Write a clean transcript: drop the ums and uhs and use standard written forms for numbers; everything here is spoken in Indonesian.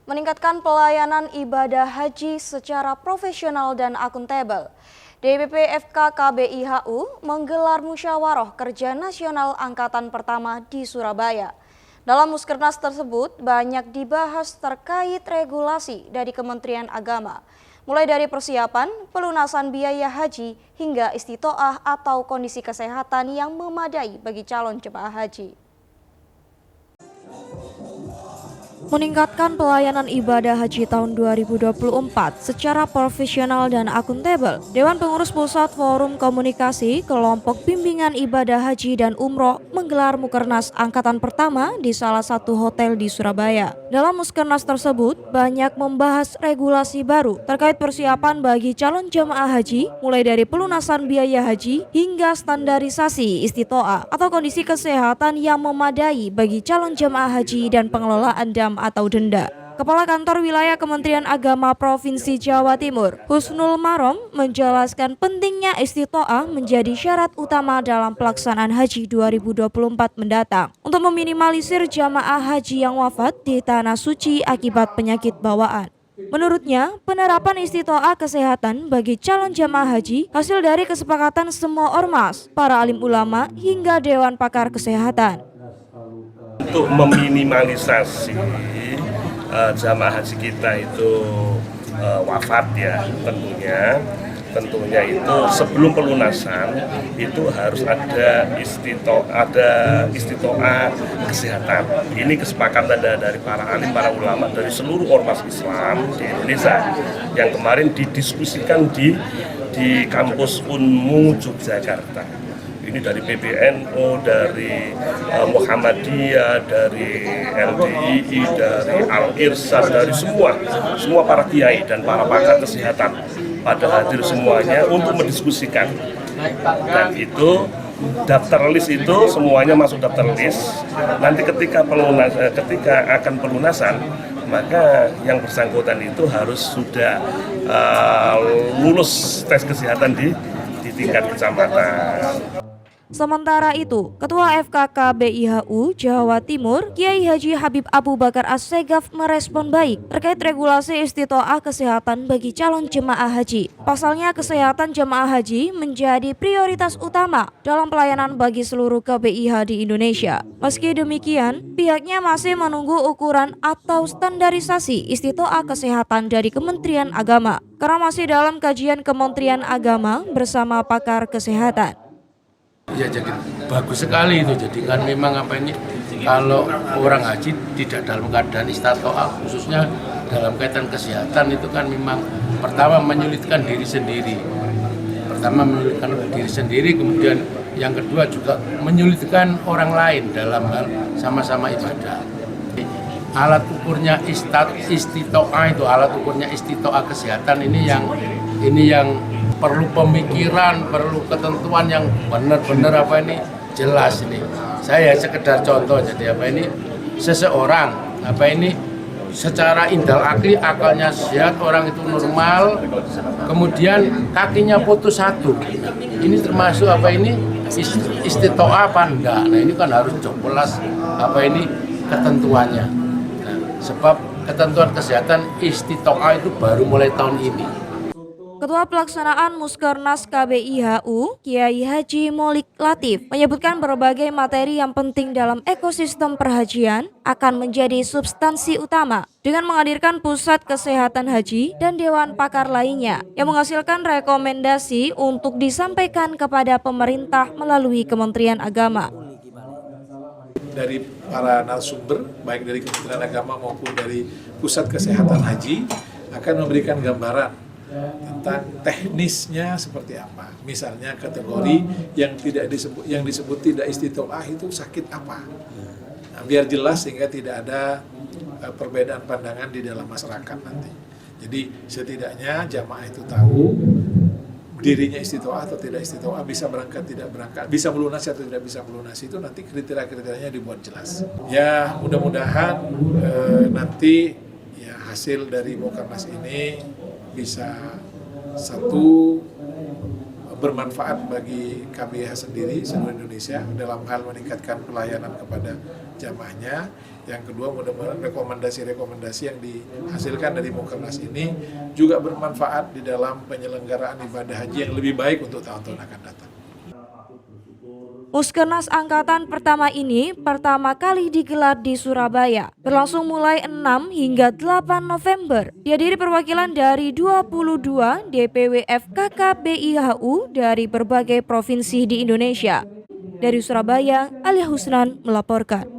meningkatkan pelayanan ibadah haji secara profesional dan akuntabel. DPP FKKBIHU menggelar musyawarah kerja nasional angkatan pertama di Surabaya. Dalam muskernas tersebut banyak dibahas terkait regulasi dari Kementerian Agama, mulai dari persiapan, pelunasan biaya haji hingga istitoah atau kondisi kesehatan yang memadai bagi calon jemaah haji. Meningkatkan pelayanan ibadah haji tahun 2024 secara profesional dan akuntabel. Dewan Pengurus Pusat Forum Komunikasi Kelompok Bimbingan Ibadah Haji dan Umroh menggelar Mukernas Angkatan Pertama di salah satu hotel di Surabaya. Dalam Muskernas tersebut banyak membahas regulasi baru terkait persiapan bagi calon jemaah haji, mulai dari pelunasan biaya haji hingga standarisasi istitoah atau kondisi kesehatan yang memadai bagi calon jemaah haji dan pengelolaan dam atau denda. Kepala Kantor Wilayah Kementerian Agama Provinsi Jawa Timur, Husnul Marom, menjelaskan pentingnya istitoah menjadi syarat utama dalam pelaksanaan haji 2024 mendatang untuk meminimalisir jamaah haji yang wafat di tanah suci akibat penyakit bawaan. Menurutnya, penerapan istitoah kesehatan bagi calon jamaah haji hasil dari kesepakatan semua ormas, para alim ulama, hingga Dewan Pakar Kesehatan. Untuk meminimalisasi jamaah haji kita itu wafat ya, tentunya itu sebelum pelunasan itu harus ada istitoah kesehatan. Ini kesepakatan dari para alim, para ulama dari seluruh ormas Islam di Indonesia yang kemarin didiskusikan di kampus Unmu Yogyakarta. Ini dari PBNU, dari Muhammadiyah, dari LDII, dari Al-Irsyad, dari semua para kiai dan para pakar kesehatan pada hadir semuanya untuk mendiskusikan. Dan itu daftar list itu semuanya masuk daftar list. Nanti ketika akan pelunasan, maka yang bersangkutan itu harus sudah lulus tes kesehatan di tingkat kecamatan. Sementara itu, Ketua FKKBIHU Jawa Timur, Kiai Haji Habib Abu Bakar As-Segaf merespon baik terkait regulasi istitoah kesehatan bagi calon jemaah haji. Pasalnya, kesehatan jemaah haji menjadi prioritas utama dalam pelayanan bagi seluruh KBIH di Indonesia. Meski demikian, pihaknya masih menunggu ukuran atau standarisasi istitoah kesehatan dari Kementerian Agama, karena masih dalam kajian Kementerian Agama bersama pakar kesehatan. Ya, jadi bagus sekali itu. Jadi kan memang kalau orang haji tidak dalam keadaan istitoah, khususnya dalam kaitan kesehatan, itu kan memang pertama menyulitkan diri sendiri. Kemudian yang kedua juga menyulitkan orang lain dalam hal sama-sama ibadah. Alat ukurnya istitoah itu, alat ukurnya istitoah kesehatan ini yang perlu pemikiran, perlu ketentuan yang benar-benar jelas ini. Saya sekedar contoh, jadi seseorang secara indal akli, akalnya sehat, orang itu normal, kemudian kakinya putus satu. Ini termasuk istitoah apa enggak? Nah, ini kan harus jelas ketentuannya. Nah, sebab ketentuan kesehatan istitoah itu baru mulai tahun ini. Ketua Pelaksanaan Muskernas KBIHU, Kiai Haji Molik Latif, menyebutkan berbagai materi yang penting dalam ekosistem perhajian akan menjadi substansi utama dengan menghadirkan Pusat Kesehatan Haji dan Dewan Pakar lainnya yang menghasilkan rekomendasi untuk disampaikan kepada pemerintah melalui Kementerian Agama. Dari para narasumber, baik dari Kementerian Agama maupun dari Pusat Kesehatan Haji, akan memberikan gambaran tentang teknisnya seperti apa. Misalnya kategori yang disebut tidak istitoah itu sakit apa. Nah, biar jelas sehingga tidak ada perbedaan pandangan di dalam masyarakat nanti. Jadi setidaknya jamaah itu tahu dirinya istitoah atau tidak istitoah, bisa berangkat tidak berangkat, bisa melunasi atau tidak bisa melunasi, itu nanti kriteria-kriterianya dibuat jelas. Ya, mudah-mudahan nanti ya hasil dari Mukernas ini bisa satu bermanfaat bagi KBIH sendiri seluruh Indonesia dalam hal meningkatkan pelayanan kepada jamaahnya. Yang kedua, mudah-mudahan rekomendasi-rekomendasi yang dihasilkan dari Mukernas ini juga bermanfaat di dalam penyelenggaraan ibadah haji yang lebih baik untuk tahun-tahun akan datang. Muskernas Angkatan Pertama ini pertama kali digelar di Surabaya, berlangsung mulai 6 hingga 8 November. Dihadiri perwakilan dari 22 DPW FKK BIHU dari berbagai provinsi di Indonesia. Dari Surabaya, Alia Husnan melaporkan.